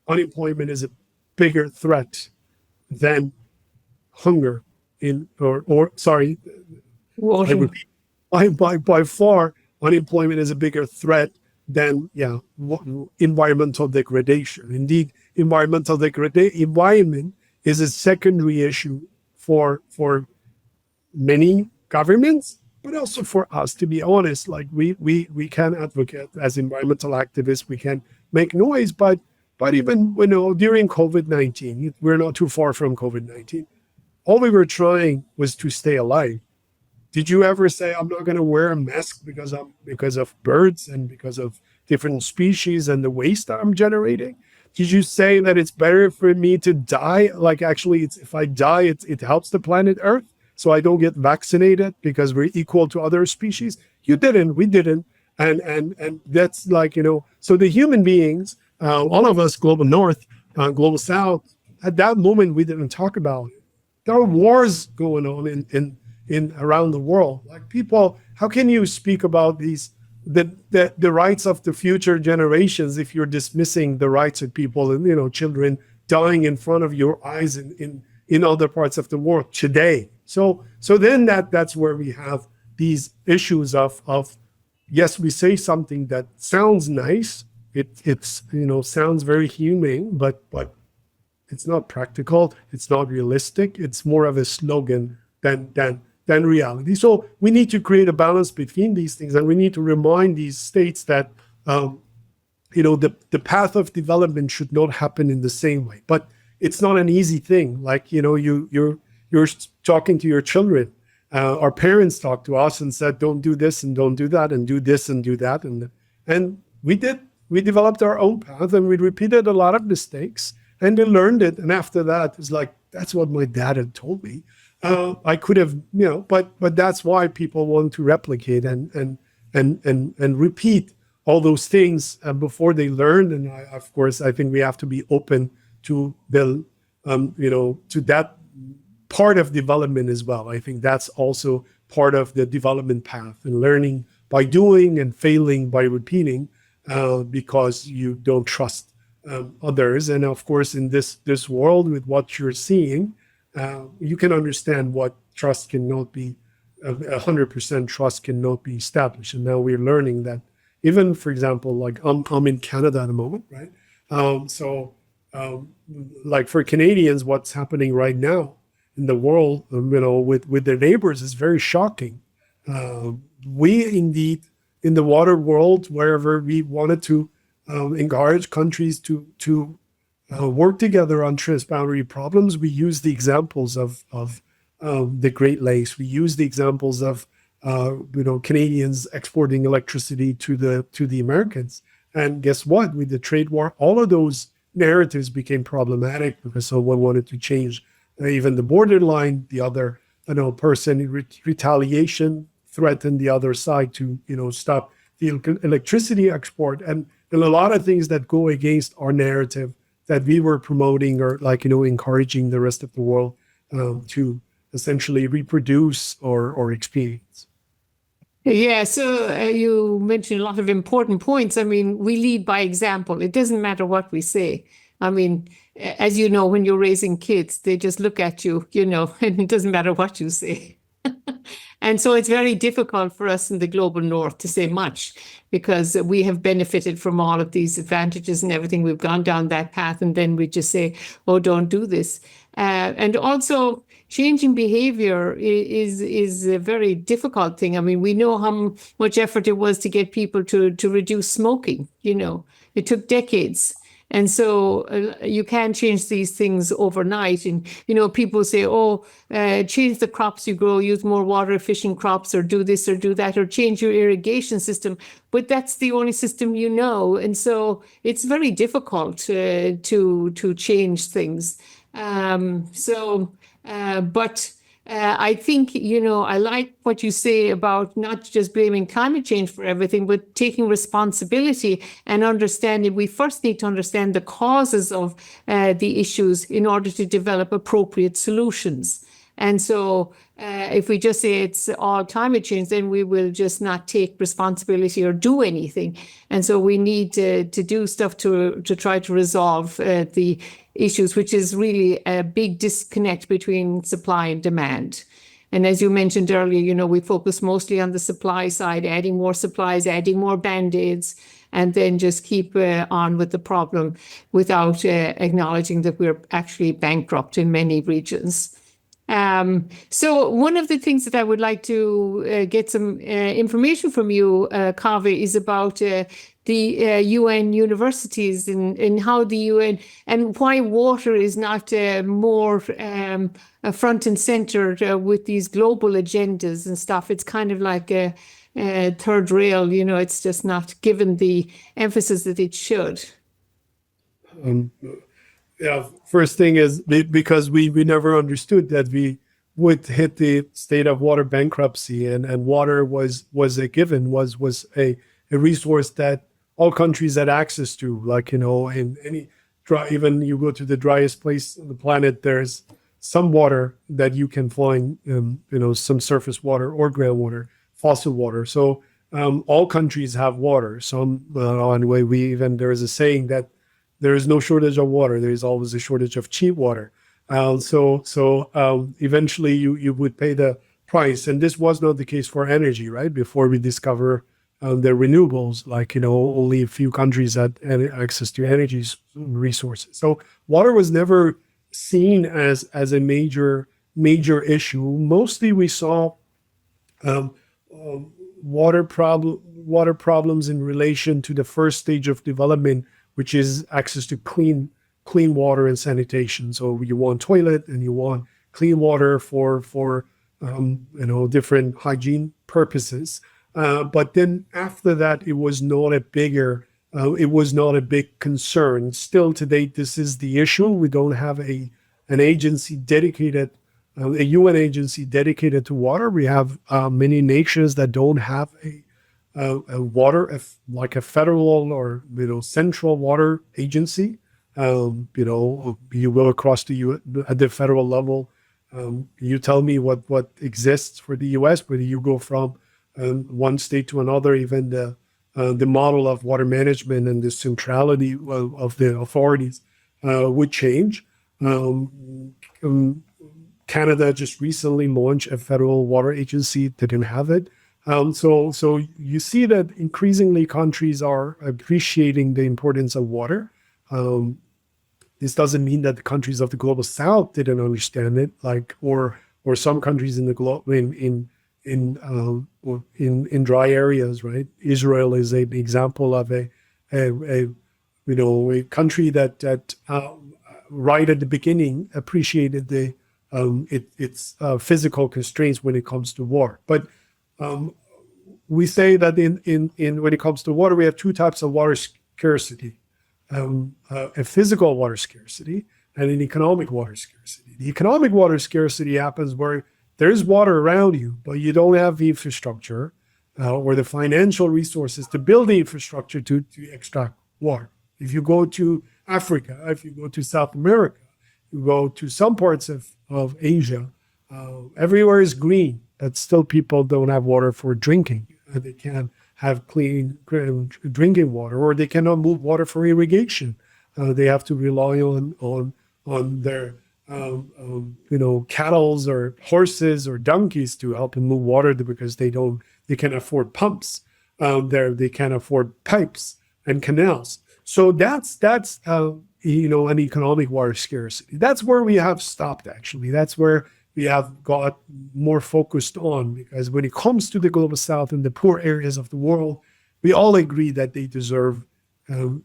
S2: unemployment is a bigger threat than hunger or sorry, I
S1: Water.
S2: repeat, by far, unemployment is a bigger threat than environmental degradation. Indeed, environment is a secondary issue for many governments, but also for us. To be honest, like we can advocate as environmental activists, we can make noise, but even during COVID-19, we're not too far from COVID-19. All we were trying was to stay alive. Did you ever say, I'm not going to wear a mask because of birds and because of different species and the waste I'm generating? Did you say that it's better for me to die? Like, actually, if I die, it helps the planet Earth, so I don't get vaccinated because we're equal to other species? You didn't. We didn't. And that's like, so the human beings, all of us, global North, global South, at that moment, we didn't talk about it. There are wars going on in around the world. Like, people, how can you speak about the rights of the future generations if you're dismissing the rights of people and children dying in front of your eyes in other parts of the world today? So then that's where we have these issues of yes, we say something that sounds nice. It's sounds very humane, but it's not practical. It's not realistic. It's more of a slogan than reality. So we need to create a balance between these things, and we need to remind these states that the path of development should not happen in the same way. But it's not an easy thing. Like you're talking to your children. Our parents talked to us and said, "Don't do this and don't do that, and do this and do that," and we did. We developed our own path, and we repeated a lot of mistakes, and they learned it. And after that, it's like, that's what my dad had told me. I could have, but that's why people want to replicate and repeat all those things before they learn. And of course, I think we have to be open to to that part of development as well. I think that's also part of the development path, and learning by doing and failing by repeating, because you don't trust others. And of course, in this world, with what you're seeing, you can understand what trust cannot be, 100% trust cannot be established. And now we're learning that, even, for example, like I'm in Canada at the moment, right? Like, for Canadians, what's happening right now in the world, with their neighbors is very shocking. We indeed, in the water world, wherever we wanted to encourage countries to work together on transboundary problems, we use the examples of the Great Lakes. We use the examples of Canadians exporting electricity to the Americans. And guess what? With the trade war, all of those narratives became problematic because someone wanted to change even the borderline. The other, person in retaliation threatened the other side to, stop the electricity export. And there are a lot of things that go against our narrative that we were promoting or encouraging the rest of the world to essentially reproduce or experience.
S1: Yeah, so you mentioned a lot of important points. I mean, we lead by example. It doesn't matter what we say. I mean, as you know, when you're raising kids, they just look at you, and it doesn't matter what you say. And so it's very difficult for us in the global north to say much because we have benefited from all of these advantages and everything. We've gone down that path, and then we just say, oh, don't do this. And also, changing behavior is a very difficult thing. I mean, we know how much effort it was to get people to reduce smoking. It took decades. And so you can't change these things overnight. And, people say, oh, change the crops you grow, use more water efficient crops, or do this or do that, or change your irrigation system. But that's the only system you know. And so it's very difficult to change things. But I think, I like what you say about not just blaming climate change for everything, but taking responsibility and understanding. We first need to understand the causes of the issues in order to develop appropriate solutions. And so if we just say it's all climate change, then we will just not take responsibility or do anything. And so we need to do stuff to try to resolve the issues, which is really a big disconnect between supply and demand. And as you mentioned earlier, we focus mostly on the supply side, adding more supplies, adding more Band-Aids, and then just keep on with the problem without acknowledging that we're actually bankrupt in many regions. So one of the things that I would like to get some information from you, Kaveh, is about the UN universities and how the UN and why water is not more front and center with these global agendas and stuff. It's kind of like a third rail, it's just not given the emphasis that it should.
S2: Yeah, first thing is because we never understood that we would hit the state of water bankruptcy, and water was a given, was a resource that all countries had access to. Like, in any even you go to the driest place on the planet, there's some water that you can find, some surface water or groundwater, fossil water. So all countries have water. Some, anyway, there is a saying that there is no shortage of water. There is always a shortage of cheap water. So eventually you would pay the price. And this was not the case for energy, right? Before we discover the renewables, only a few countries had access to energy resources. So water was never seen as a major issue. Mostly we saw water problems in relation to the first stage of development, which is access to clean water and sanitation. So you want toilet and you want clean water for different hygiene purposes. But then after that, it was not a big concern. Still to date, this is the issue. We don't have an agency dedicated, a UN agency dedicated to water. We have many nations that don't have a water, like a federal or central water agency. You will across at the federal level. You tell me what exists for the U.S. Whether you go from one state to another, even the model of water management and the centrality of the authorities would change. Canada just recently launched a federal water agency. They didn't have it. So you see that increasingly countries are appreciating the importance of water. This doesn't mean that the countries of the global south didn't understand it, or some countries in the in dry areas, right? Israel is an example of a country that right at the beginning appreciated its physical constraints when it comes to war. But we say that in when it comes to water, we have two types of water scarcity: a physical water scarcity and an economic water scarcity. The economic water scarcity happens where there's water around you, but you don't have the infrastructure or the financial resources to build the infrastructure to extract water. If you go to Africa, if you go to South America, you go to some parts of Asia, everywhere is green, but still people don't have water for drinking. They can't have clean drinking water, or they cannot move water for irrigation. They have to rely on their cattles or horses or donkeys to help them move water because they can afford pumps. They can't afford pipes and canals. So that's an economic water scarcity. That's where we have stopped, actually. That's where we have got more focused on, because when it comes to the global south and the poor areas of the world, we all agree that they deserve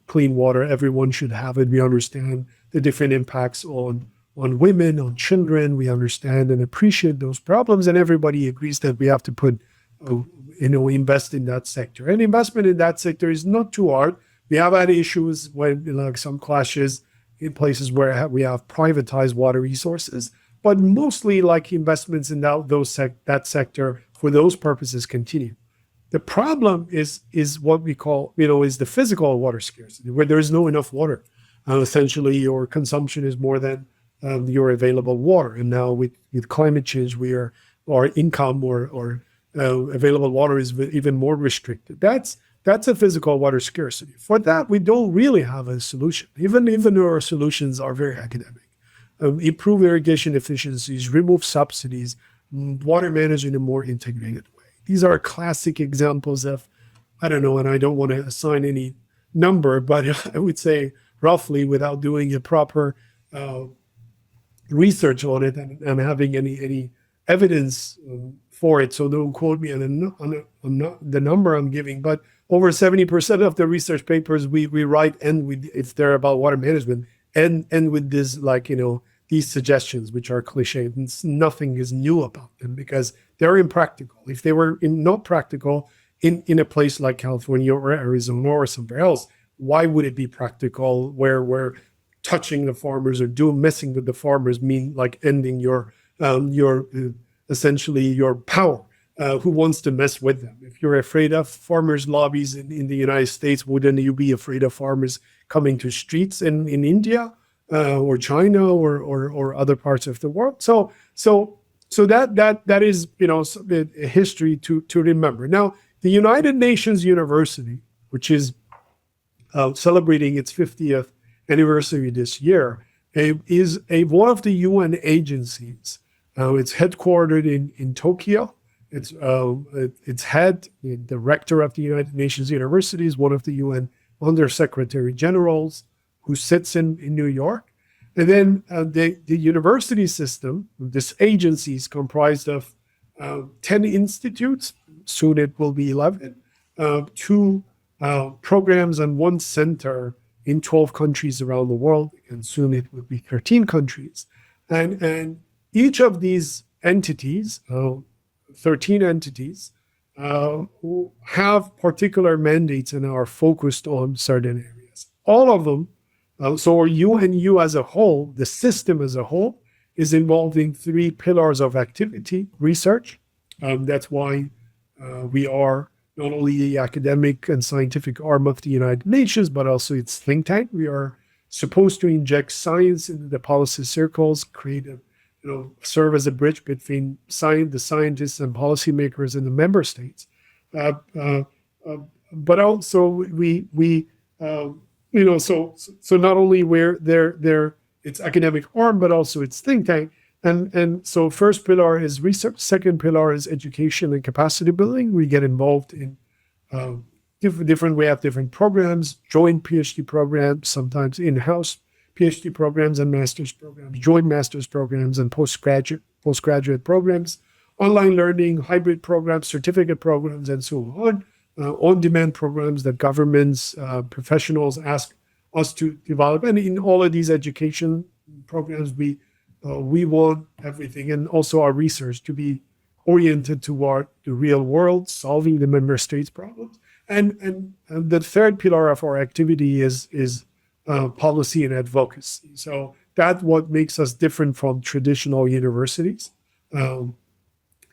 S2: clean water. Everyone should have it. We understand the different impacts on women, on children. We understand and appreciate those problems, and everybody agrees that we have to put, invest in that sector. And investment in that sector is not too hard. We have had issues when, some clashes in places where we have privatized water resources, but mostly investments in that sector for those purposes continue. The problem is what we call, is the physical water scarcity, where there is no enough water. Essentially, your consumption is more than your available water. And now with climate change, our income or available water is even more restricted. That's a physical water scarcity. For that, we don't really have a solution, even though our solutions are very academic. Improve irrigation efficiencies, remove subsidies, water management in a more integrated way. These are classic examples of, I don't know, and I don't want to assign any number, but I would say roughly, without doing a proper research on it and having any evidence for it. So don't quote me on the number I'm giving, but over 70% of the research papers we write end with, if they're about water management, end with this, these suggestions, which are cliche. Nothing is new about them because they're impractical. If they were not practical in a place like California or Arizona or somewhere else, why would it be practical where touching the farmers or messing with the farmers mean ending your essentially your power? Who wants to mess with them? If you're afraid of farmers' lobbies in the United States, wouldn't you be afraid of farmers coming to streets in India or China or other parts of the world? So that is a history to remember. Now, the United Nations University, which is celebrating its 50th anniversary this year, is one of the UN agencies. It's headquartered in Tokyo. Its head, the rector of the United Nations University, is one of the UN Under-Secretary Generals who sits in New York. And then the university system, this agency, is comprised of 10 institutes. Soon it will be 11. 2 programs and 1 center in 12 countries around the world. And soon it will be 13 countries. And each of these entities, 13 entities, who have particular mandates and are focused on certain areas. All of them, so UNU as a whole, the system as a whole, is involved in 3 pillars of activity: research. That's why we are not only the academic and scientific arm of the United Nations, but also its think tank. We are supposed to inject science into the policy circles, serve as a bridge between the scientists and policymakers in the member states. But also so not only we're its academic arm, but also its think tank. And so first pillar is research. Second pillar is education and capacity building. We get involved in different programs, joint PhD programs, sometimes in-house PhD programs and master's programs, joint master's programs and postgraduate programs, online learning, hybrid programs, certificate programs, and so on-demand programs that governments, professionals ask us to develop. And in all of these education programs, we want everything, and also our research, to be oriented toward the real world, solving the member states' problems. And the third pillar of our activity is policy and advocacy. So that's what makes us different from traditional universities.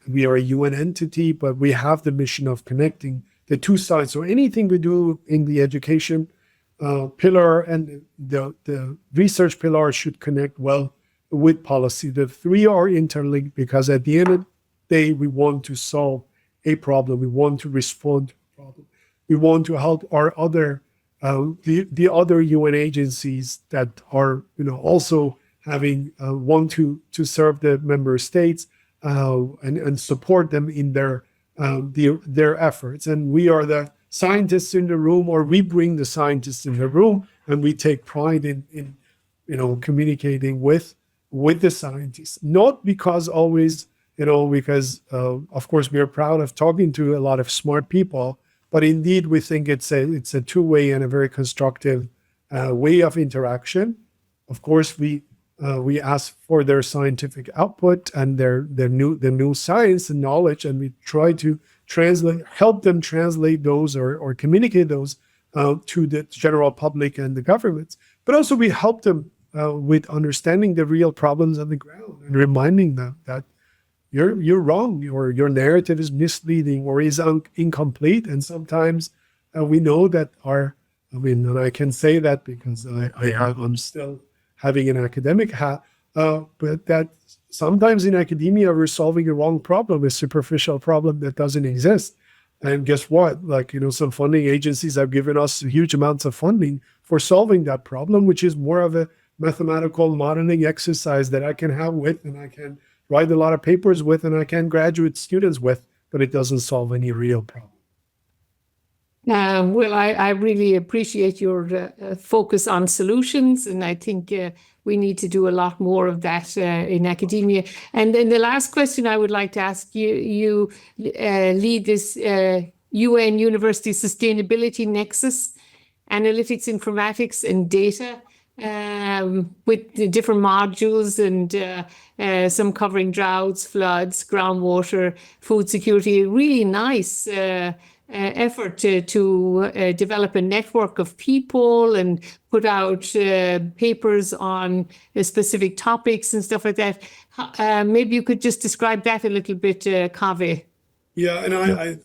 S2: We are a UN entity, but we have the mission of connecting the two sides. So anything we do in the education pillar and the research pillar should connect well with policy. The three are interlinked because at the end of the day, we want to solve a problem. We want to respond to a problem. We want to help our other the other UN agencies that are also having want to serve the member states and support them in their efforts. And we are the scientists in the room, or we bring the scientists in the room, and we take pride in communicating with the scientists. Not because always because of course we are proud of talking to a lot of smart people, but indeed we think it's a two-way and a very constructive way of interaction. Of course, we ask for their scientific output and their new science and knowledge, and we try to help them translate those or communicate those to the general public and the governments. But also we help them with understanding the real problems on the ground and reminding them that you're wrong, or your narrative is misleading or is incomplete. And sometimes we know that and I can say that because I'm still having an academic hat, but that sometimes in academia, we're solving a wrong problem, a superficial problem that doesn't exist. And guess what? Some funding agencies have given us huge amounts of funding for solving that problem, which is more of a mathematical modeling exercise that I can have with, and I can write a lot of papers with, and I can graduate students with, but it doesn't solve any real problem.
S1: Well, I really appreciate your focus on solutions, and I think we need to do a lot more of that in academia. And then the last question I would like to ask you, you lead this UN University Sustainability Nexus, Analytics, Informatics, and Data, with the different modules, and some covering droughts, floods, groundwater, food security. Really nice effort to develop a network of people and put out papers on specific topics and stuff like that. Maybe you could just describe that a little bit, Kaveh.
S2: Yeah, and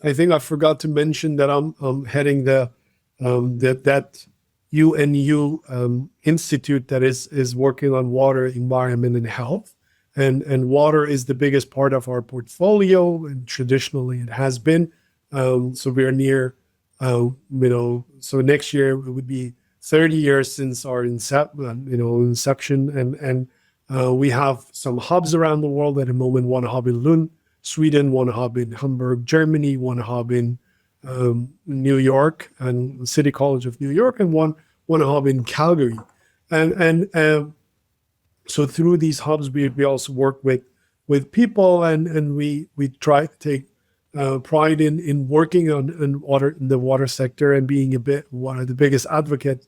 S2: I think I forgot to mention that I'm heading that UNU institute that is working on water, environment, and health. And water is the biggest part of our portfolio, and traditionally it has been. So we're near, so next year it would be 30 years since our inception, and we have some hubs around the world at the moment. One hub in Lund, Sweden, one hub in Hamburg, Germany, one hub in New York and City College of New York, and one hub in Calgary. And so through these hubs, we also work with people, and we try to take pride in working in the water sector and being one of the biggest advocates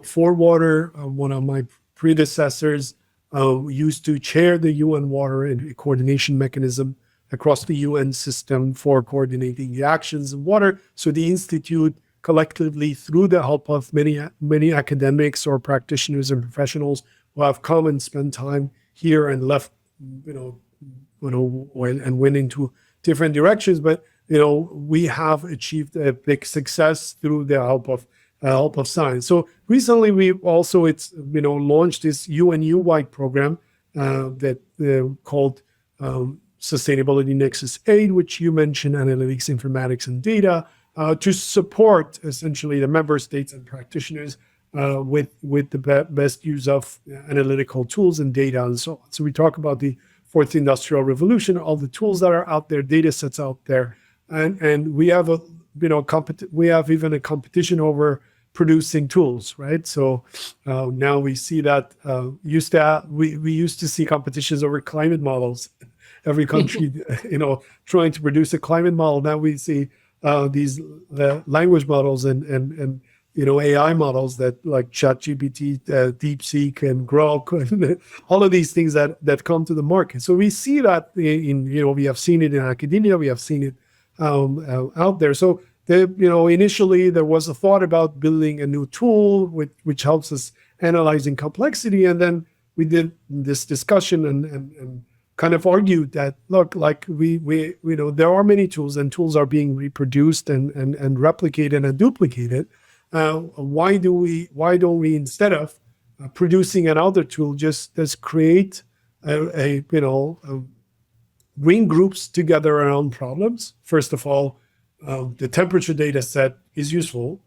S2: for water. One of my predecessors used to chair the UN Water and Coordination Mechanism across the UN system for coordinating the actions in water. So the Institute collectively, through the help of many academics or practitioners and professionals who have come and spent time here and left, and went into different directions, but we have achieved a big success through the help of science. So recently, we also launched this UNU-wide program that called Sustainability Nexus 8, which you mentioned, analytics, informatics, and data, to support essentially the member states and practitioners with the best use of analytical tools and data and so on. So we talk about the fourth industrial revolution, all the tools that are out there, data sets out there, and we have we have even a competition over producing tools, right? So now we see that we used to see competitions over climate models. Every country, trying to produce a climate model. Now we see these language models and AI models that like ChatGPT, DeepSeek, and Grok, and all of these things that come to the market. So we see that we have seen it in academia, we have seen it out there. So initially there was a thought about building a new tool which helps us analyzing complexity, and then we did this discussion and kind of argued that, look, like we there are many tools, and tools are being reproduced and replicated and duplicated. Why don't we, instead of producing another tool, just create bring groups together around problems? First of all, the temperature data set is useful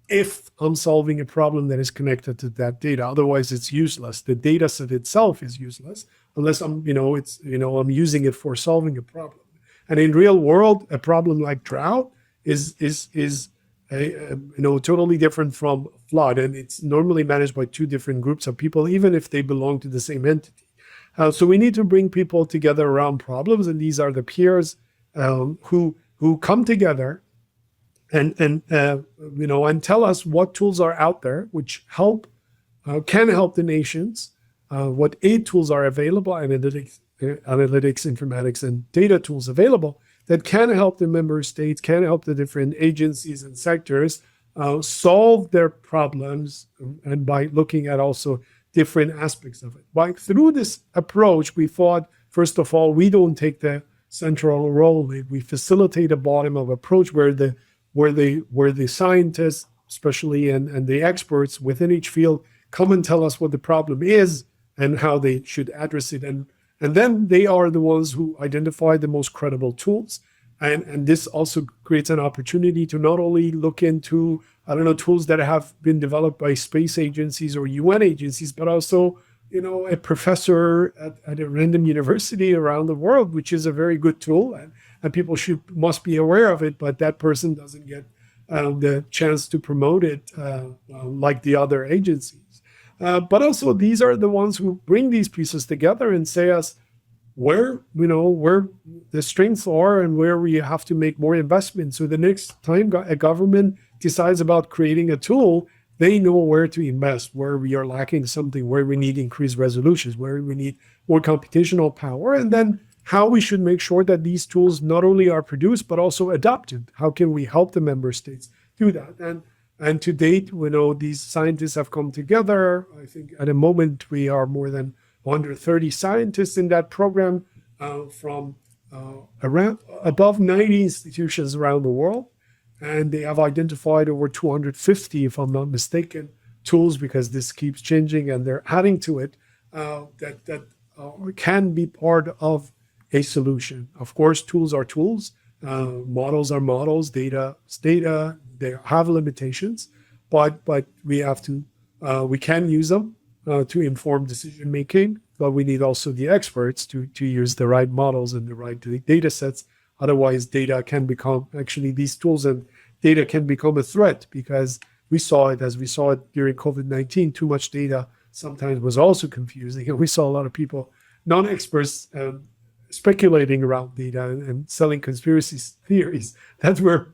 S2: if I'm solving a problem that is connected to that data. Otherwise, it's useless. The data set itself is useless unless I'm using it for solving a problem. And in real world, a problem like drought is totally different from flood, and it's normally managed by two different groups of people, even if they belong to the same entity. So we need to bring people together around problems, and these are the peers who come together and tell us what tools are out there which can help the nations, what aid tools are available, analytics, informatics, and data tools available that can help the member states, can help the different agencies and sectors solve their problems, and by looking at also different aspects of it. Through this approach, we thought, first of all, we don't take the central role. We facilitate a bottom-up approach where the scientists, especially and the experts within each field, come and tell us what the problem is and how they should address it. And then they are the ones who identify the most credible tools. And this also creates an opportunity to not only look into, tools that have been developed by space agencies or UN agencies, but also, a professor at a random university around the world, which is a very good tool, and people must be aware of it, but that person doesn't get the chance to promote it like the other agencies. But also, these are the ones who bring these pieces together and say us where the strengths are and where we have to make more investment. So the next time a government decides about creating a tool, they know where to invest, where we are lacking something, where we need increased resolutions, where we need more computational power, and then how we should make sure that these tools not only are produced, but also adopted. How can we help the member states do that? And to date, these scientists have come together. I think at the moment we are more than 130 scientists in that program from around above 90 institutions around the world. And they have identified over 250, if I'm not mistaken, tools, because this keeps changing and they're adding to it, that can be part of a solution. Of course, tools are tools, models are models, data is data. They have limitations, but we can use them to inform decision making. But we need also the experts to use the right models and the right data sets. Otherwise, these tools and data can become a threat, because we saw it during COVID-19. Too much data sometimes was also confusing. And we saw a lot of people, non-experts, speculating around data and selling conspiracy theories that were,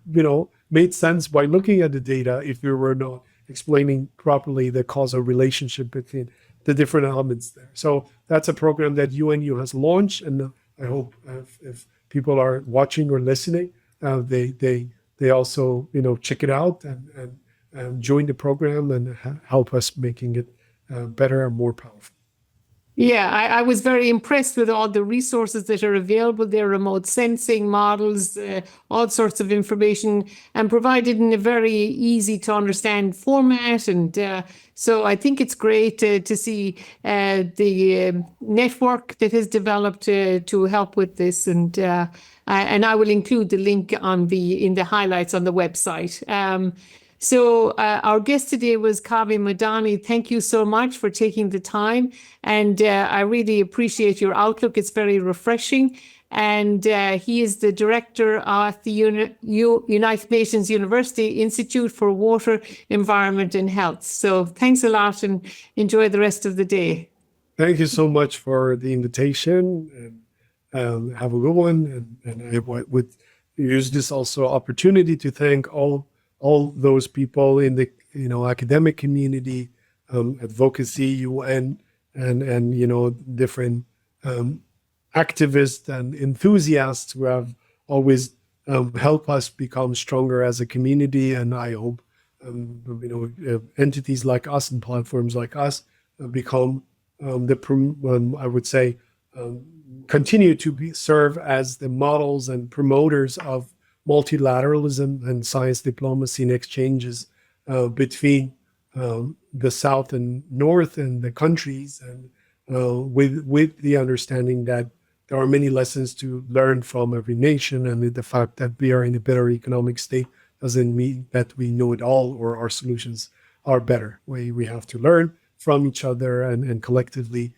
S2: made sense by looking at the data if we were not explaining properly the causal relationship between the different elements there. So that's a program that UNU has launched, and I hope if people are watching or listening, they also check it out and join the program and help us making it better and more powerful.
S1: Yeah, I was very impressed with all the resources that are available there, remote sensing models, all sorts of information, and provided in a very easy to understand format. And so I think it's great to see the network that has developed to help with this. And I will include the link in the highlights on the website. So our guest today was Kaveh Madani. Thank you so much for taking the time. And I really appreciate your outlook. It's very refreshing. And he is the director of the United Nations University Institute for Water, Environment and Health. So thanks a lot and enjoy the rest of the day.
S2: Thank you so much for the invitation, and have a good one. And I would use this also opportunity to thank all all those people in the academic community, advocacy, UN, and different activists and enthusiasts who have always helped us become stronger as a community. And I hope entities like us and platforms like us become I would say continue to serve as the models and promoters of multilateralism and science diplomacy and exchanges between the South and North and the countries, and with the understanding that there are many lessons to learn from every nation, and the fact that we are in a better economic state doesn't mean that we know it all or our solutions are better. We have to learn from each other and collectively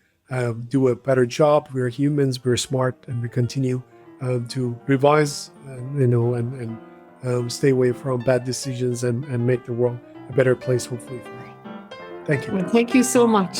S2: do a better job. We're humans, we're smart, and we continue to revise, and stay away from bad decisions and make the world a better place, hopefully, for all. Thank you.
S1: Well, thank you so much.